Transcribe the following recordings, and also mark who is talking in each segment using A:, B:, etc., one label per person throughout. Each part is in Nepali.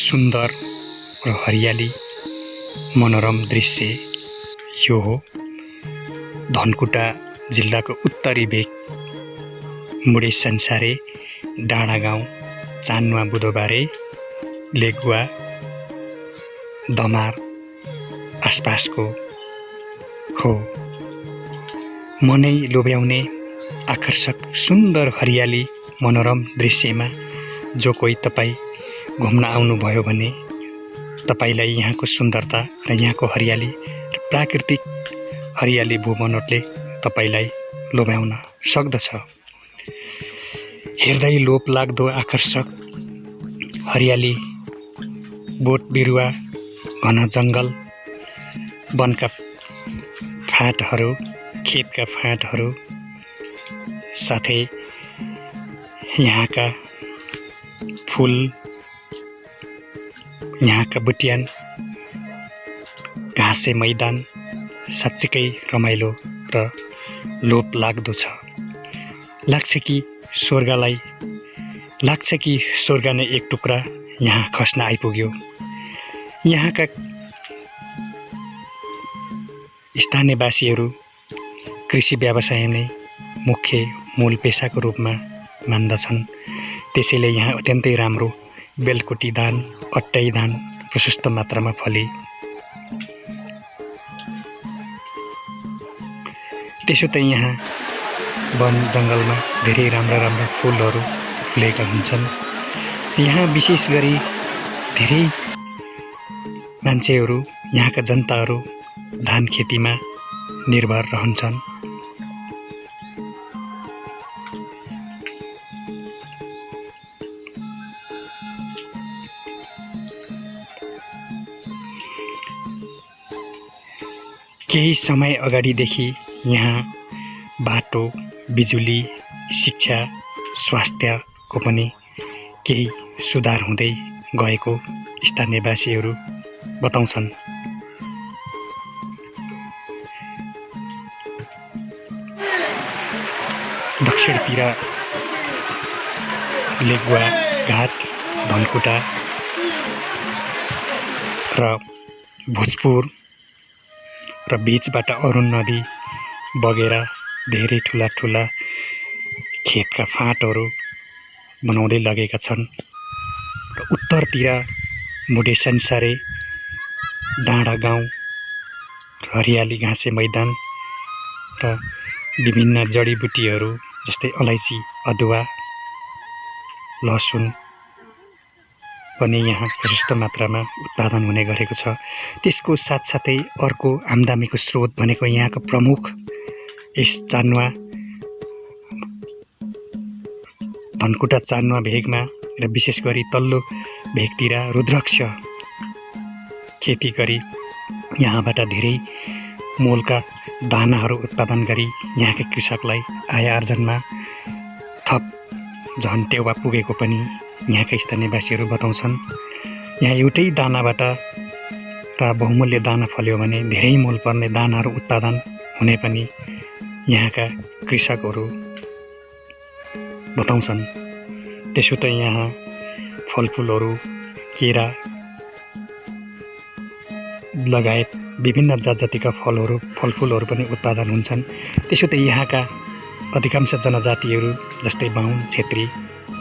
A: सुन्दर र हरियाली मनोरम दृश्य यो हो। धनकुटा जिल्लाको उत्तरी भेग मुडे संसारे डाँडा गाउँ चान्वा बुधबारे लेगुवा दमार आसपासको हो। मनै लोभ्याउने आकर्षक सुन्दर हरियाली मनोरम दृश्यमा जो कोही तपाईँ घुम्न आउनुभयो भने तपाईलाई यहाँको सुन्दरता र यहाँको हरियाली र प्राकृतिक हरियाली भूबनोटले तपाईलाई लोभ्याउन सक्दछ। हेर्दै लोभ लाग्दो आकर्षक हरियाली, बोट बिरुवा, घना जङ्गल, वनका फाँटहरू, खेतका फाँटहरू, साथै यहाँका फूल, यहाँका बुट्यान, घाँसे मैदान साँच्चीकै रमाइलो र लोभ लाग्दो छ। लाग्छ कि स्वर्ग नै एक टुक्रा यहाँ खस्न आइपुग्यो। यहाँका स्थानीयवासीहरू कृषि व्यवसाय नै मुख्य मूल पेसाको रूपमा मान्दछन्। त्यसैले यहाँ अत्यन्तै राम्रो बेलकोटी धान, अट्टाई धान प्रशस्त मात्रामा फले। त्यसो त यहाँ वन जङ्गलमा धेरै राम्रा फुलहरू फुलेका हुन्छन्। यहाँ विशेष गरी धेरै मान्छेहरू, यहाँका जनताहरू धान खेतीमा निर्भर रहन्छन्। केही समय अगाडिदेखि यहाँ बाटो, बिजुली, शिक्षा, स्वास्थ्यको पनि केही सुधार हुँदै गएको स्थानीयवासीहरू बताउँछन्। दक्षिणतिर लेगुवा घाट, धनकुटा र भोजपुर र बीचबाट अरुण नदी बगेर धेरै ठुला खेतका फाँटहरू बनाउँदै लगेका छन्। र उत्तरतिर मुडे संसारे डाँडा गाउँ, हरियाली घाँसे मैदान र विभिन्न जडीबुटीहरू जस्तै अलैँची, अदुवा, लसुन पनि यहाँ प्रशस्त मात्रामा उत्पादन हुने गरेको छ। त्यसको साथसाथै अर्को आम्दानीको स्रोत भनेको यहाँको प्रमुख यस चान्वा धनकुटा चान्वा भेगमा र विशेष गरी तल्लो भेगतिर रुद्राक्ष खेती गरी यहाँबाट धेरै मोलका दानाहरू उत्पादन गरी यहाँका कृषकलाई आय आर्जनमा थप झन् टेवा पुगेको पनि यहाँका स्थानीयवासीहरू बताउँछन्। यहाँ एउटै दानाबाट र बहुमूल्य दाना फल्यो भने धेरै मोल पर्ने दानाहरू उत्पादन हुने पनि यहाँका कृषकहरू बताउँछन्। त्यसो त यहाँ फलफुलहरू, केरा लगायत विभिन्न जातजातिका फलफुलहरू पनि उत्पादन हुन्छन्। त्यसो त यहाँका अधिकांश जनजातिहरू जस्तै बाहुन, छेत्री,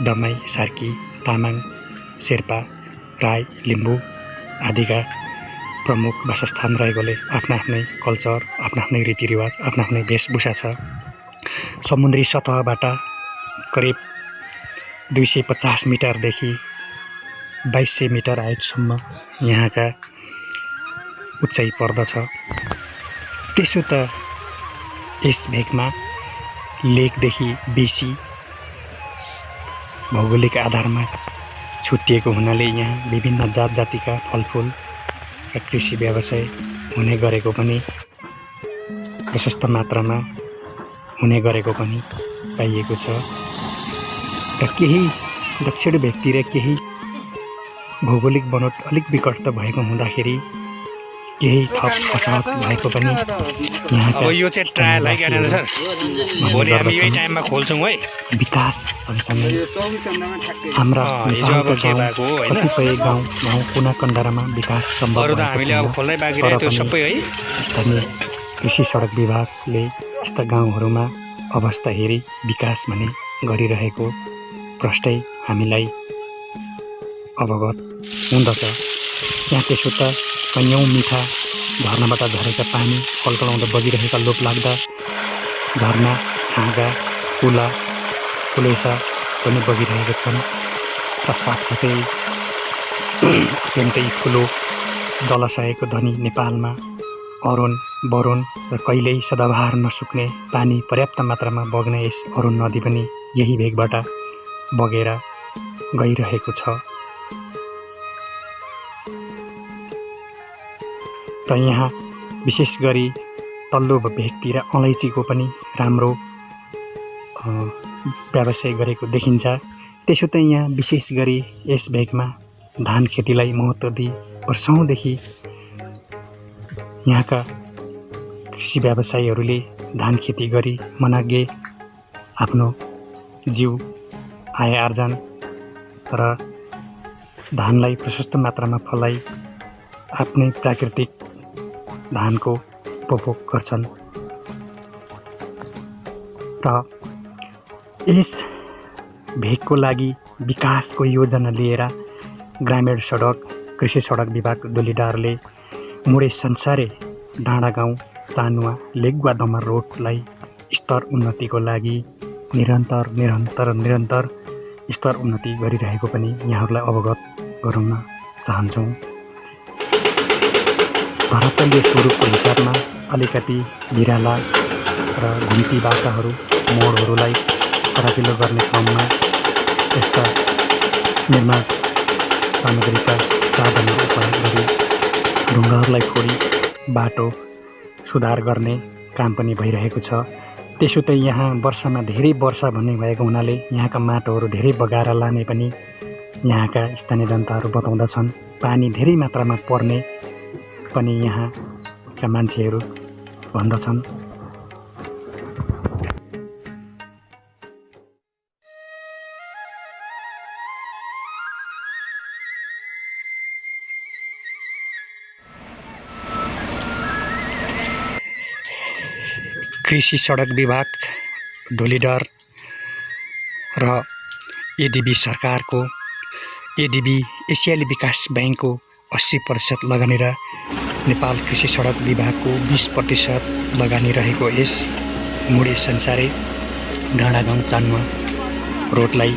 A: दमाई, सार्की, तामाङ, शेर्पा, राई, लिम्बू आदिका प्रमुख वासस्थान रहेकोले आफ्नै कल्चर, आफ्नै रीतिरिवाज, आफ्नै वेशभूषा छ। समुद्री सतहबाट करिब 250 मिटरदेखि 2200 मिटर हाइटसम्म यहाँका उचाइ पर्दछ। त्यसो त यस भेगमा लेकदेखि बेसी भौगोलिक आधारमा छुट्टिएको हुनाले यहाँ विभिन्न जातजातिका फलफुल र कृषि व्यवसाय हुने गरेको पनि प्रशस्त मात्रामा हुने गरेको पनि पाइएको छ। र केही दक्षिण भेगतिर केही भौगोलिक बनोट अलिक विकट भएको हुँदाखेरि केही थप असहज भएको पनि यहाँका
B: अब यो चाहिँ ट्रायल है ज्ञानेन्द्र सर, भोलि हामी यही टाइममा खोल्छौँ है।
A: विकास सँगसँगै हाम्रा
B: हिजो अब
A: नेपालका
B: के
A: गाउँ
B: भएको हो होइन,
A: कतिपय गाउँ कुना कन्डारामा विकास सम्भव
B: अरू त
A: भएको
B: हामीले अब
A: छैन।
B: खोल्दै बाँकी
A: तर
B: रह्यो त्यो
A: पनि
B: सबै है।
A: स्थानीय कृषि सडक विभागले यस्ता गाउँहरूमा अवस्था हेरी विकास भने गरिरहेको प्रष्टै हामीलाई अवगत हुँदछ। यहाँ त्यसो त कैयौँ मिठा झरनाबाट झरेका पानी कलकलाउँदा बगिरहेका लोभलाग्दा झरना, छाँगा, कुला, कुलेसा पनि बगिरहेका छन् र साथसाथै अत्यन्तै ठुलो जलाशयको धनी नेपालमा अरुण, वरुण र कहिल्यै सदाबहार नसुक्ने पानी पर्याप्त मात्रामा बग्ने यस अरुण नदी पनि यही भेगबाट बगेर गइरहेको छ। र यहाँ विशेष गरी तल्लो भेगतिर अलैँचीको पनि राम्रो व्यवसाय गरेको देखिन्छ। त्यसो त यहाँ विशेष गरी यस भेगमा धान खेतीलाई महत्त्व दिई वर्षौँदेखि यहाँका कृषि व्यवसायीहरूले धान खेती गरी मनागे आफ्नो जीव आय आर्जन र धानलाई प्रशस्त मात्रामा फलाई आफ्नै प्राकृतिक धानको उपभोग गर्छन्। र यस भेगको लागि विकासको योजना लिएर ग्रामीण सडक कृषि सडक विभाग डोलीडारले मुडे संसारे डाँडागाउँ चानुवा लेगुवा दमर रोडलाई स्तर उन्नतिको लागि निरन्तर स्तर उन्नति गरिरहेको पनि यहाँहरूलाई अवगत गराउन चाहन्छौँ। धरातलीय स्वरूपको हिसाबमा अलिकति भिराला र घुम्ती बाटाहरू मोडहरूलाई फराकिलो गर्ने क्रममा यस्ता निर्माण सामग्रीका साधनहरू उपयोग गरी ढुङ्गाहरूलाई फोडी बाटो सुधार गर्ने काम पनि भइरहेको छ। त्यसो त यहाँ वर्षमा धेरै वर्षा भन्ने भएको हुनाले यहाँका माटोहरू धेरै बगाएर लाने पनि यहाँका स्थानीय जनताहरू बताउँदछन्। पानी धेरै मात्रामा पर्ने पनि यहाँका मान्छेहरू भन्दछन्। कृषि सडक विभाग डोलीडार र एडिबी सरकारको एडिबी एसियाली विकास ब्याङ्कको 80% लगानी र नेपाल कृषि सडक विभागको 20% लगानी रहेको यस मुडे संसारे डाँडागाउँ चानुवा रोडलाई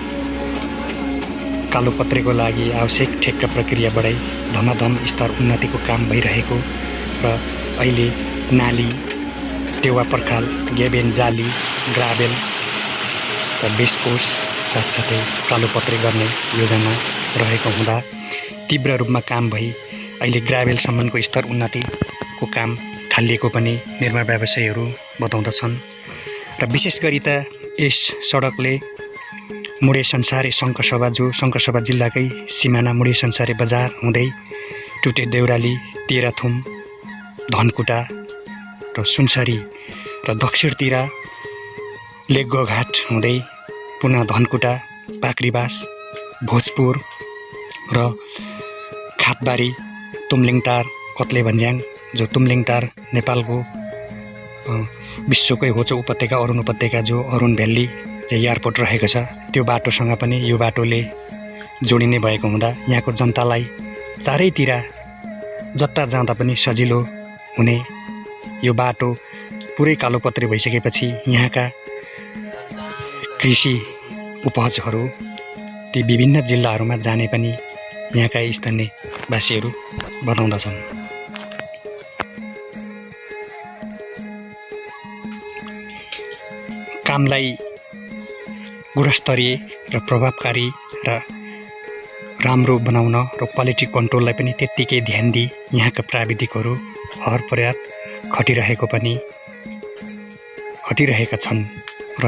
A: कालोपत्रेको लागि आवश्यक ठेक्का प्रक्रिया बढाई धमाधम स्तर उन्नतिको काम भइरहेको र अहिले नाली, टेवा पर्खाल, ग्याबेन जाली, ग्राभेल र बेसकोस साथसाथै कालोपत्रे गर्ने योजना रहेको हुँदा तीव्र रूपमा काम भई अहिले ग्राभेलसम्मको स्तर उन्नतिको काम थालिएको पनि निर्माण व्यवसायीहरू बताउँदछन्। र विशेष गरी त यस सडकले मुडे संसारे शङ्खसभा जो शङ्खसभा जिल्लाकै सिमाना मुडे संसारे बजार हुँदै टुटे देउराली, तेह्रथुम, धनकुटा र सुनसरी र दक्षिणतिर लेगघाट हुँदै पुनः धनकुटा, पाक्रीबास, भोजपुर र खातबारी, तुमलिङटार, कत्ले भन्ज्याङ जो तुमलिङटार नेपालको विश्वकै होचो उपत्यका अरुण उपत्यका जो अरुण भ्याली एयरपोर्ट रहेको छ त्यो बाटोसँग पनि यो बाटोले जोडिने भएको हुँदा यहाँको जनतालाई चारैतिर जता जाँदा पनि सजिलो हुने यो बाटो पुरै कालोपत्रे भइसकेपछि यहाँका कृषि उपजहरू ती विभिन्न जिल्लाहरूमा जाने पनि यहाँका स्थानीयवासीहरू बताउँदछन्। कामलाई गुणस्तरीय र प्रभावकारी र राम्रो बनाउन र क्वालिटी कन्ट्रोललाई पनि त्यत्तिकै ध्यान दिई यहाँका प्राविधिकहरू हरपर्याप्त खटिरहेका छन् र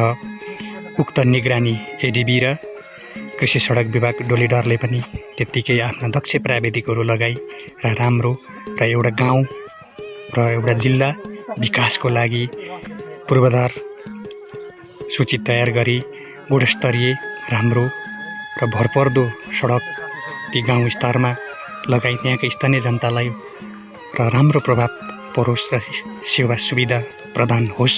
A: उक्त निगरानी एडिबी र कृषि सडक विभाग डोलीडारले पनि त्यत्तिकै आफ्ना दक्ष प्राविधिकहरू लगाई र राम्रो र एउटा गाउँ र एउटा जिल्ला विकासको लागि पूर्वाधार सूची तयार गरी गुणस्तरीय राम्रो र भरपर्दो सडक ती गाउँ स्तरमा लगाई त्यहाँका स्थानीय जनतालाई र राम्रो प्रभाव परोस् र सेवा सुविधा प्रदान होस्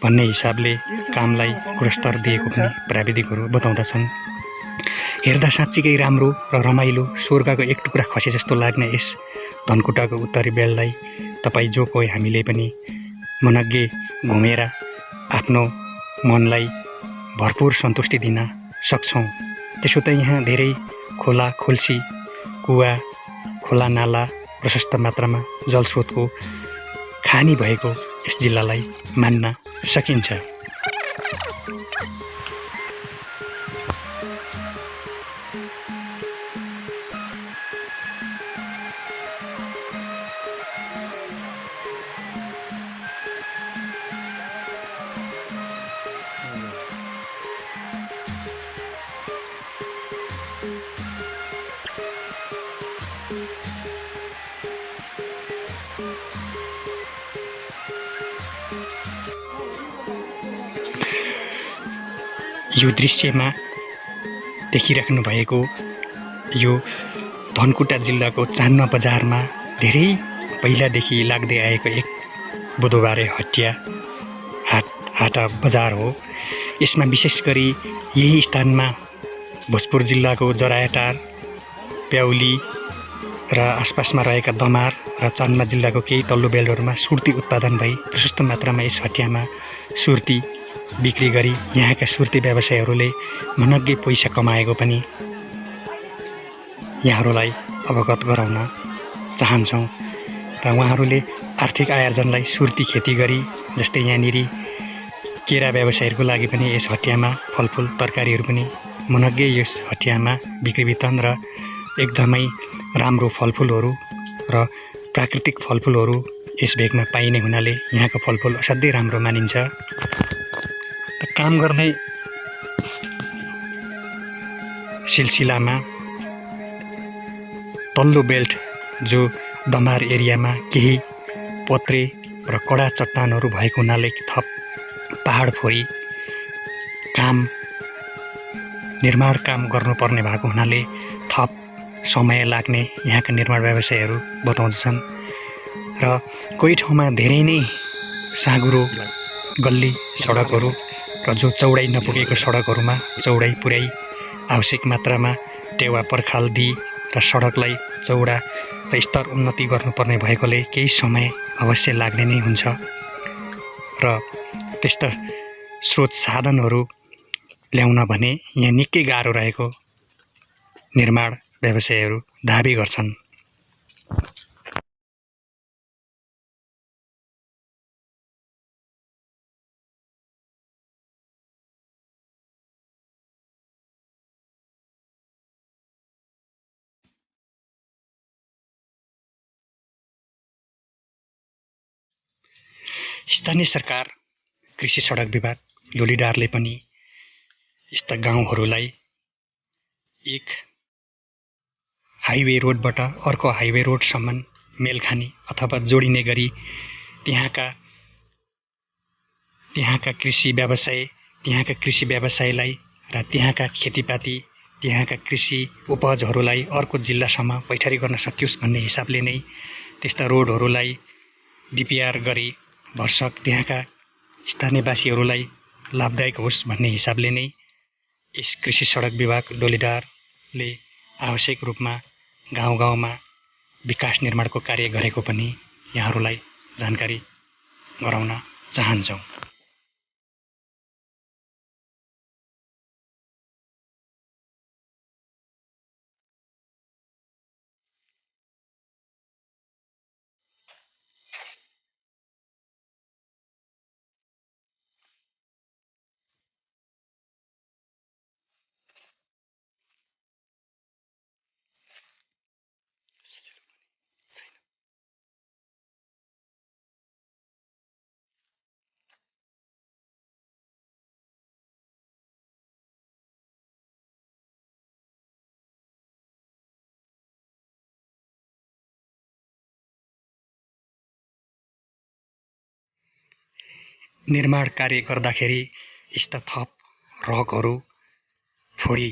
A: भन्ने हिसाबले कामलाई गुणस्तर दिएको पनि प्राविधिकहरू बताउँदछन्। हेर्दा साँच्चीकै राम्रो र रमाइलो स्वर्गको एक टुक्रा खसे जस्तो लाग्ने यस धनकुटाको उत्तरी बेललाई तपाईँ जो कोही हामीले पनि मनग्गे घुमेर आफ्नो मनलाई भरपुर सन्तुष्टि दिन सक्छौँ। त्यसो त यहाँ धेरै खोला खोल्सी कुवा खोला नाला प्रशस्त मात्रामा जलस्रोतको खानी भएको यस जिल्लालाई मान्न सकिन्छ। यो दृश्यमा देखिराख्नु भएको यो धनकुटा जिल्लाको चान्वा बजारमा धेरै पहिलादेखि लाग्दै आएको एक बुधबारे हटिया हाटा बजार हो। यसमा विशेष गरी यही स्थानमा भोजपुर जिल्लाको जरायाटार प्याउली र आसपासमा रहेका दमार र चान्वा जिल्लाको केही तल्लो बेलहरूमा सुर्ती उत्पादन भई प्रशस्त मात्रामा यस हटियामा सुर्ती बिक्री गरी यहाँका सुर्ती व्यवसायीहरूले मनग्गे पैसा कमाएको पनि यहाँहरूलाई अवगत गराउन चाहन्छौँ र उहाँहरूले आर्थिक आयोजनलाई सुर्ती खेती गरी जस्तै यहाँनिर केरा व्यवसायीहरूको लागि पनि यस हटियामा फलफुल तरकारीहरू पनि मनग्गे यस हटियामा बिक्री वितरण र एकदमै राम्रो फलफुलहरू र प्राकृतिक फलफुलहरू यस भेगमा पाइने हुनाले यहाँको फलफुल असाध्यै राम्रो मानिन्छ। काम गर्ने सिलसिलामा तल्लो बेल्ट जो दमार एरियामा केही पत्रे र कडा चट्टानहरू भएको हुनाले थप पहाड फोरी निर्माण काम गर्नुपर्ने भएको हुनाले थप समय लाग्ने यहाँका निर्माण व्यवसायीहरू बताउँदछन् र कोही ठाउँमा धेरै नै साँघुरो गल्ली सडकहरू र जो चौडाइ नपुगेको सडकहरूमा चौडाइ पुर्याई आवश्यक मात्रामा टेवा पर्खाल दिई र सडकलाई चौडा र स्तर उन्नति गर्नुपर्ने भएकोले केही समय अवश्य लाग्ने नै हुन्छ र त्यस्ता स्रोत साधनहरू ल्याउन भने यहाँ निकै गाह्रो रहेको निर्माण व्यवसायीहरू दाबी गर्छन्। स्थानीय सरकार कृषि सडक विभाग लोलीडारले पनि यस्ता गाउँहरूलाई एक हाइवे रोडबाट अर्को हाइवे रोडसम्म मेल खाने अथवा जोडिने गरी त्यहाँका कृषि व्यवसायलाई र त्यहाँका खेतीपाती त्यहाँका कृषि उपजहरूलाई अर्को जिल्लासम्म पैठारी गर्न सकियोस् भन्ने हिसाबले नै त्यस्ता रोडहरूलाई डिपिआर गरी भरसक त्यहाँका स्थानीयवासीहरूलाई लाभदायक होस् भन्ने हिसाबले नै यस कृषि सडक विभाग डोलीडारले आवश्यक रूपमा गाउँ गाउँमा विकास निर्माणको कार्य गरेको पनि यहाँहरूलाई जानकारी गराउन चाहन्छौँ। निर्माण कार्य गर्दाखेरि यस्ता थप रकहरू फोडी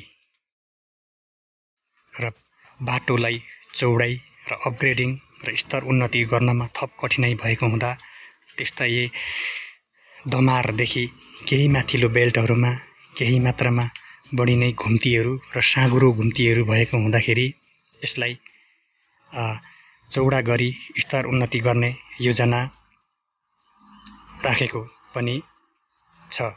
A: र बाटोलाई चौडाइ र अपग्रेडिङ र स्तर उन्नति गर्नमा थप कठिनाइ भएको हुँदा त्यस्ता दमारदेखि केही माथिल्लो बेल्टहरूमा केही मात्रामा बढी नै घुम्तीहरू र साँघुरो घुम्तीहरू भएको हुँदाखेरि यसलाई चौडा गरी स्तर उन्नति गर्ने योजना राखेको पनि छ।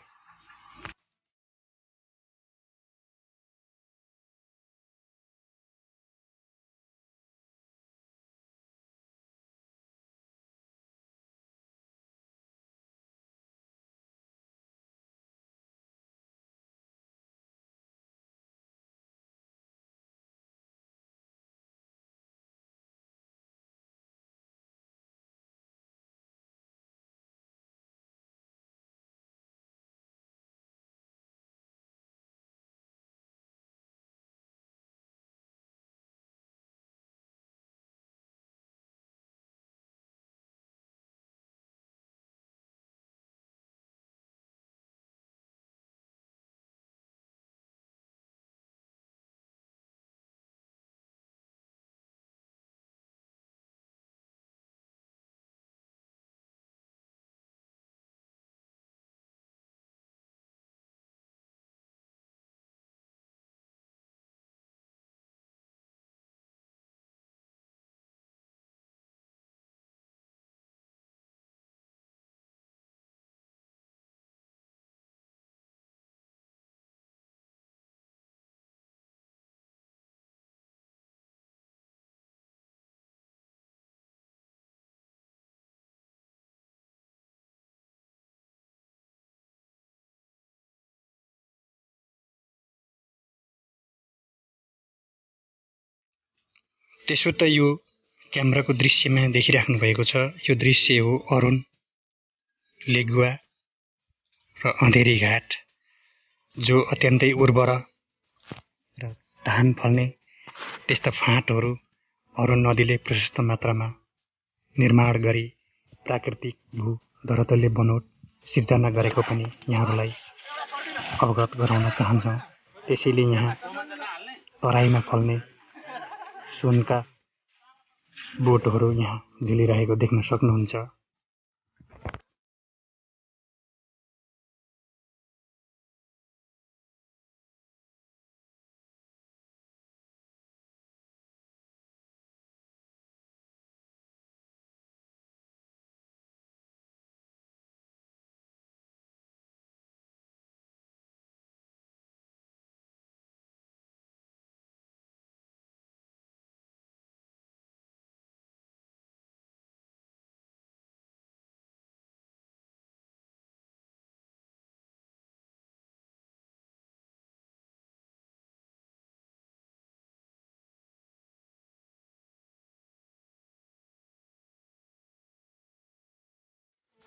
A: त्यसो त यो क्यामेराको दृश्यमा देखिराख्नु भएको छ, यो दृश्य हो अरुण लेगुवा र अँधेरी घाट, जो अत्यन्तै उर्वर र धान फल्ने त्यस्ता फाँटहरू अरुण नदीले प्रशस्त मात्रामा निर्माण गरी प्राकृतिक भू धरातलीय बनोट सिर्जना गरेको पनि यहाँहरूलाई अवगत गराउन चाहन्छौँ। त्यसैले यहाँ तराईमा फल्ने सुनका बोटहरू यहाँ झुलिरहेको देख्न सक्नुहुन्छ।